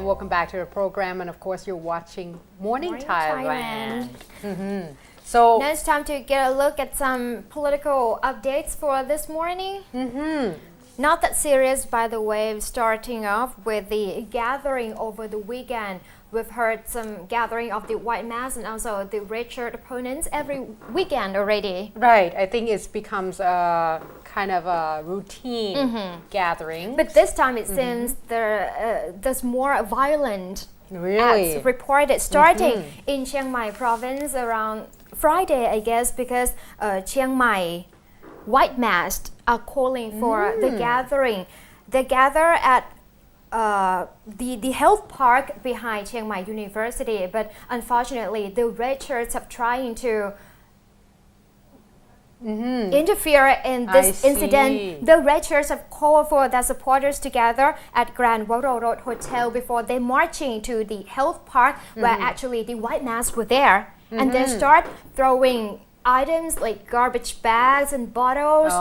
and welcome back to the program. And of course, you're watching Morning Thailand. So now it's time to get a look at some political updates for this morning. Not that serious, by the way, starting off with the gathering over the weekend. We've heard some gathering of the white mass and also the red shirt opponents every weekend already. Right, I think it becomes a kind of a routine gathering. But this time it seems there's more violent acts reported, starting in Chiang Mai province around Friday, I guess, because Chiang Mai white mask are calling for the gathering. They gather at the health park behind Chiang Mai University, but unfortunately the red shirts have trying to interfere in this incident. The red shirts have called for their supporters together at Grand Waro Road Hotel before they marching to the health park where actually the white masks were there, and they start throwing items like garbage bags and bottles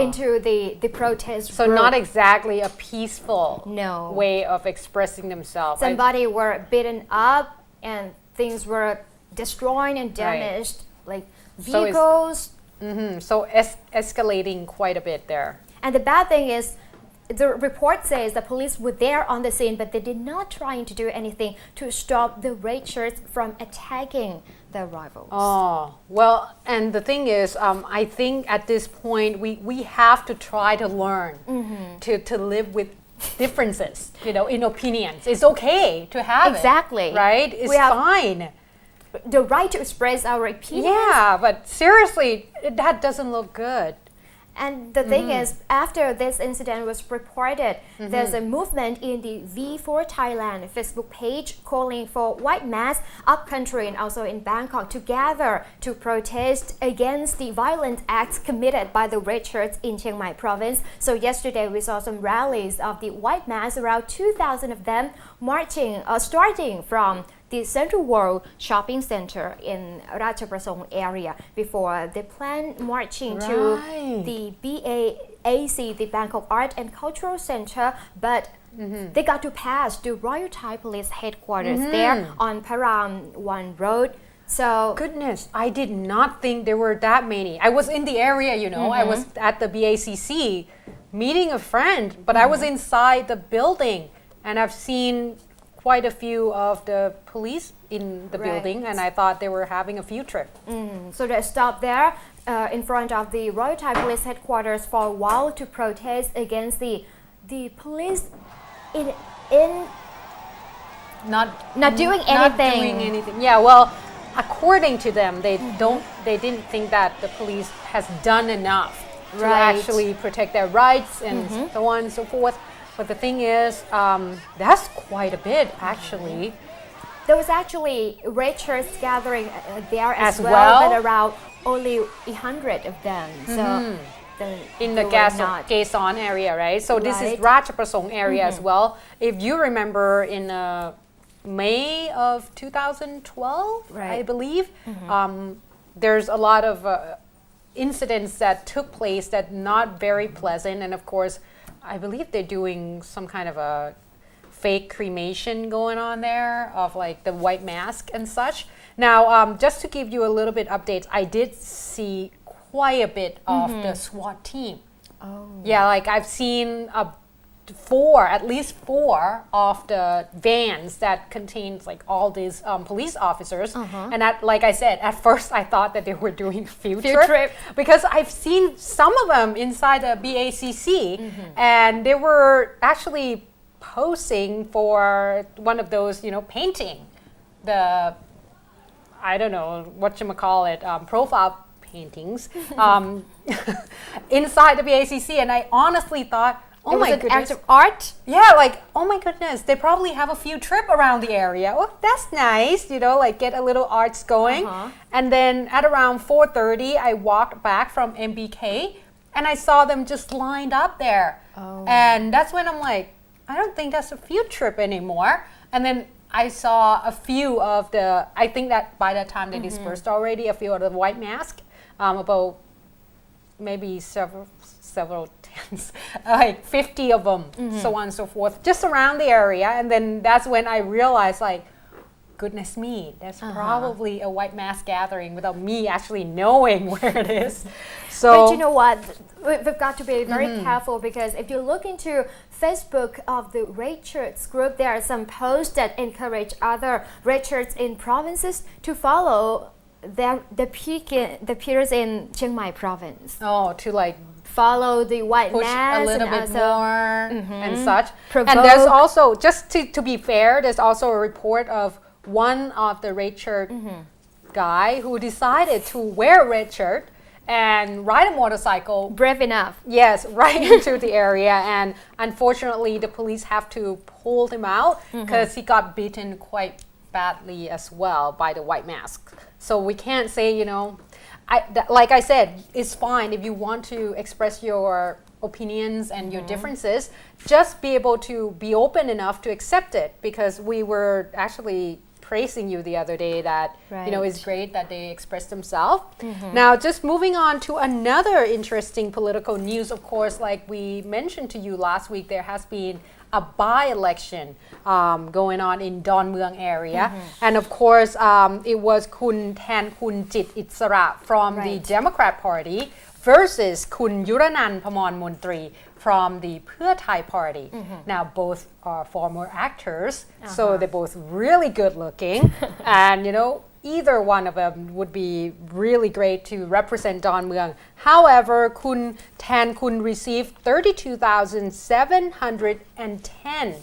into the protest So group. not exactly a peaceful No. way of expressing themselves. Somebody were beaten up and things were destroyed and damaged, like vehicles. So escalating quite a bit there. And the bad thing is, the report says the police were there on the scene, but they did not trying to do anything to stop the red shirts from attacking their rivals. Oh, well, and the thing is, I think at this point, we have to try to learn to live with differences, in opinions. It's okay to have Exactly. it, right? It's fine. The right to express our opinions. Yeah, but seriously, that doesn't look good. And the thing is, after this incident was reported, there's a movement in the V4 Thailand Facebook page calling for white mass, upcountry, and also in Bangkok to gather to protest against the violent acts committed by the red shirts in Chiang Mai province. So yesterday we saw some rallies of the white mass, around 2,000 of them marching, starting from the Central World Shopping Center in Ratchaprasong area before they plan marching to the BAAC, the Bangkok Art and Cultural Center, but they got to pass the Royal Thai Police headquarters there on Param 1 Road. So goodness, I did not think there were that many. I was in the area, I was at the BACC meeting a friend, but I was inside the building and I've seen quite a few of the police in the building, and I thought they were having a field trip. So they stopped there in front of the Royal Thai Police headquarters for a while to protest against the police in not doing anything. Yeah, well, according to them, they didn't think that the police has done enough to actually protect their rights and so on and so forth. But the thing is, that's quite a bit, actually. There was actually red shirts gathering there as well, but around only 100 of them. So in the Gason area, right? So this is Ratchaprasong area as well. If you remember, in May of 2012, I believe, there's a lot of incidents that took place that not very pleasant, and of course, I believe they're doing some kind of a fake cremation going on there of like the white mask and such. Now, just to give you a little bit updates, I did see quite a bit of the SWAT team. Yeah, like I've seen at least four of the vans that contains like all these police officers. And like I said, at first I thought that they were doing field trip because I've seen some of them inside the BACC and they were actually posing for one of those, painting the, I don't know, whatchamacallit, profile paintings inside the BACC, and I honestly thought, oh my goodness. Act of art? Yeah, like, oh my goodness, they probably have a field trip around the area. Oh, that's nice, like get a little arts going. And then at around 4:30, I walked back from MBK and I saw them just lined up there. And that's when I'm like, I don't think that's a field trip anymore. And then I saw a few of I think that by that time they dispersed already, a few of the white mask, about maybe several tents, like 50 of them, so on and so forth, just around the area. And then that's when I realized, like, goodness me, there's probably a white mass gathering without me actually knowing where it is. So, but you know what? We've got to be very careful, because if you look into Facebook of the red shirts group, there are some posts that encourage other red shirts in provinces to follow the peers in Chiang Mai province. Oh, to like follow the white push mass a little and bit more and such. Provoke. And there's also, just to be fair, there's also a report of one of the red shirt guy who decided to wear a red shirt and ride a motorcycle. Brave enough. Yes, right into the area. And unfortunately, the police have to pull him out because he got beaten quite badly as well by the white mask. So we can't say, you know, like I said, it's fine if you want to express your opinions and your differences, just be able to be open enough to accept it, because we were actually praising you the other day that you know, it's great that they expressed themselves. Now, just moving on to another interesting political news, of course, like we mentioned to you last week, there has been a by-election going on in Don Muang area, and of course it was Kun Than Kun Jit Itsara from the Democrat Party versus Kun Yuranan Pamon Montri from the Pheu Thai Party. Now, both are former actors, so they're both really good looking, and you know, either one of them would be really great to represent Don Muang. However, Kun Than Kun received 32,710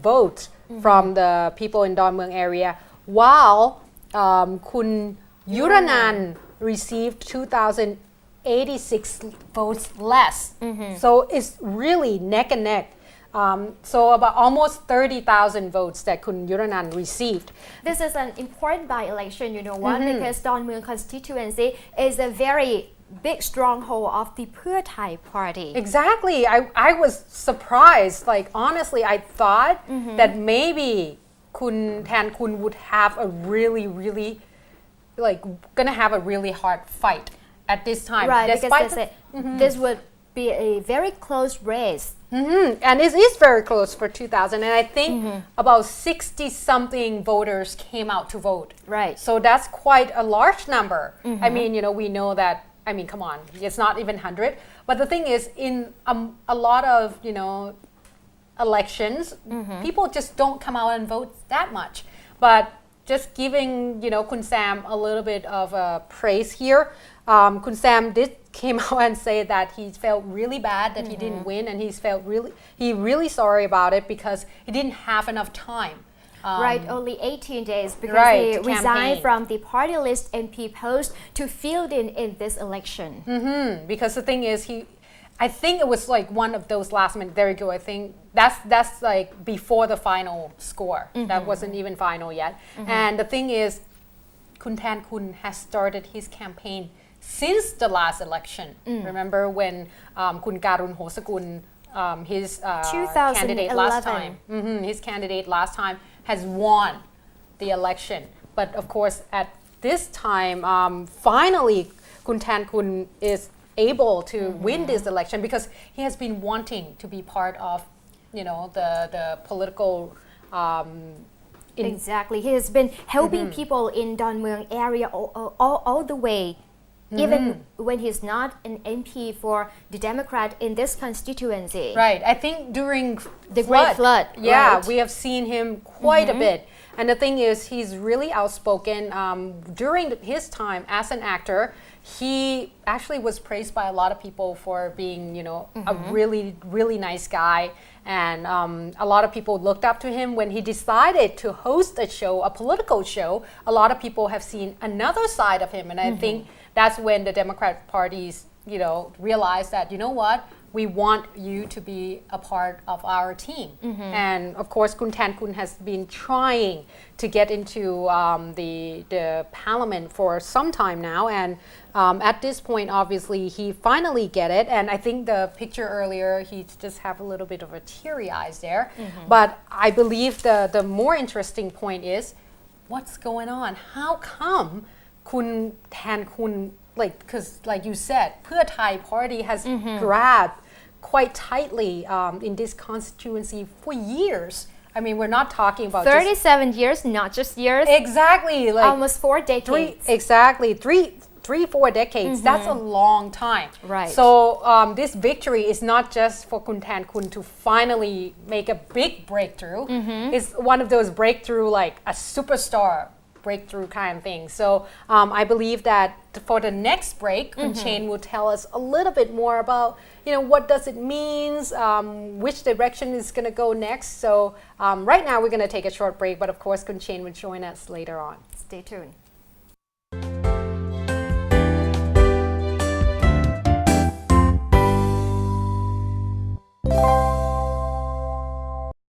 votes from the people in Don Muang area, while Kun Yuranan received 2,086 votes less. So it's really neck and neck. So about almost 30,000 votes that Kun Yuranan received. This is an important by-election, you know what? Because Don Muang constituency is a very big stronghold of the Pheu Thai Party. Exactly. I was surprised. Like, honestly, I thought that maybe Kun Than Kun would have a really, like, gonna have a really hard fight at this time. Right, because this would be a very close race. And it is very close for 2000, and I think about 60-something voters came out to vote. Right. So that's quite a large number. I mean, you know, we know that, I mean, come on, it's not even 100. But the thing is, in a lot of, you know, elections, people just don't come out and vote that much. But just giving, you know, Kun Sam a little bit of praise here. Kun Sam came out and say that he felt really bad that he didn't win, and he's really sorry about it because he didn't have enough time. Only 18 days, because he resigned from the party list MP post to field in this election. Because the thing is, I think it was like one of those last minute. There you go. I think that's like before the final score. That wasn't even final yet. And the thing is, Kun Than Kun has started his campaign since the last election. Remember when Kun Karun Hosakun, his candidate last time, his candidate last time has won the election. But of course, at this time, finally, Kun Than Kun is able to win this election because he has been wanting to be part of, you know, the political. Exactly, he has been helping people in Don Muang area all the way. Even when he's not an MP for the Democrat in this constituency. Right. I think during the Great Flood. Yeah, we have seen him quite a bit. And the thing is, he's really outspoken. During his time as an actor, he actually was praised by a lot of people for being, you know, a really nice guy. And a lot of people looked up to him. When he decided to host a show, a political show, a lot of people have seen another side of him. And I think that's when the Democrat parties, you know, realized that, you know what, we want you to be a part of our team. And of course, Kun Than Kun has been trying to get into the parliament for some time now. And at this point, obviously, he finally get it. And I think the picture earlier, he just have a little bit of a teary eyes there. But I believe the more interesting point is, what's going on? How come Kun Than Kun, like, because like you said, Pheu Thai Party has grabbed quite tightly in this constituency for years. I mean, we're not talking about 37 years, not just years. Exactly, like almost 4 decades. Three, 4 decades. That's a long time. Right. So this victory is not just for Kun Tan Kun to finally make a big breakthrough. It's one of those breakthrough, like a superstar breakthrough kind of thing. So I believe that for the next break, Kun Chen will tell us a little bit more about, what does it mean, which direction is going to go next. So right now we're going to take a short break, but of course Kun Chen will join us later on. Stay tuned.